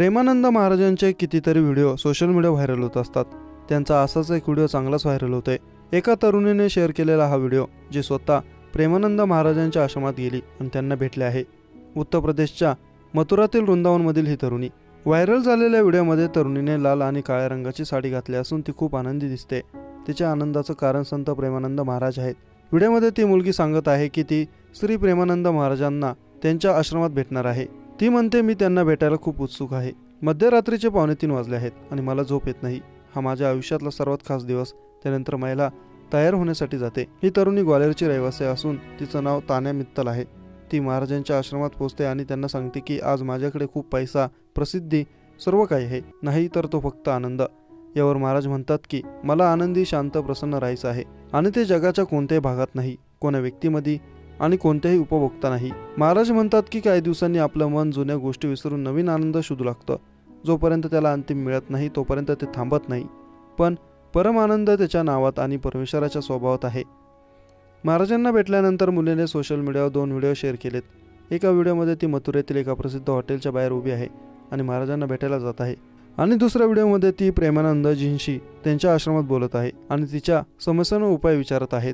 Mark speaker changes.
Speaker 1: प्रेमानंद महाराजांचे कितीतरी video social media viral होत असतात. त्यांचा असाच एक व्हिडिओ चांगलाच व्हायरल होतोय. एका तरुणीने शेअर केलेला हा व्हिडिओ, जी स्वतः प्रेमानंद महाराजांच्या आश्रमात गेली आणि त्यांना भेटले आहे. उत्तर प्रदेशच्या मथुरातील वृंदावनमधील ही तरुणी. व्हायरल झालेल्या व्हिडिओमध्ये तरुणीने लाल आणि काळ्या रंगाची साडी घातली असून ती खूप आनंदी दिसते. तिच्या आनंदाचं कारण संत प्रेमानंद महाराज आहेत. व्हिडिओमध्ये ती मुलगी सांगत आहे की ती श्री प्रेमानंद महाराजांना त्यांच्या आश्रमात भेटणार आहे. ती म्हणते, मी त्यांना भेटायला खूप उत्सुक आहे. मध्यरात्रीचे 2:45 वाजले आहेत आणि मला झोप येत नाही. हा माझ्या आयुष्यातला सर्वात खास दिवस. त्यानंतर महिला तयार होण्यासाठी जाते. ही तरुणी ग्वाल्हेरची रहिवासी असून तिचं नाव तान्या मित्तल आहे. ती महाराजांच्या आश्रमात पोहोचते आणि त्यांना सांगते की आज माझ्याकडे खूप पैसा, प्रसिद्धी, सर्व काही आहे, नाही तर तो फक्त आनंद. यावर महाराज म्हणतात की मला आनंदी, शांत, प्रसन्न राहायचं आहे आणि ते जगाच्या कोणत्याही भागात नाही, कोण्या व्यक्तीमध्ये आणि कोणत्याही उपभोक्ता नाही. महाराज म्हणतात की काही दिवसांनी आपलं मन जुन्या गोष्टी विसरून नवीन आनंद शोधू लागतं. जोपर्यंत त्याला अंतिम मिळत नाही तोपर्यंत ते थांबत नाही, पण परम आनंद त्याच्या नावात आणि परमेश्वराच्या स्वभावात आहे. महाराजांना भेटल्यानंतर मुलीने सोशल मीडियावर 2 व्हिडिओ शेअर केलेत. एका व्हिडिओमध्ये ती मथुरेतील एका प्रसिद्ध हॉटेलच्या बाहेर उभी आहे आणि महाराजांना भेटायला जात आहे, आणि दुसऱ्या व्हिडिओमध्ये ती प्रेमानंदजींशी त्यांच्या आश्रमात बोलत आहे आणि तिच्या समस्यांवर उपाय विचारत आहेत.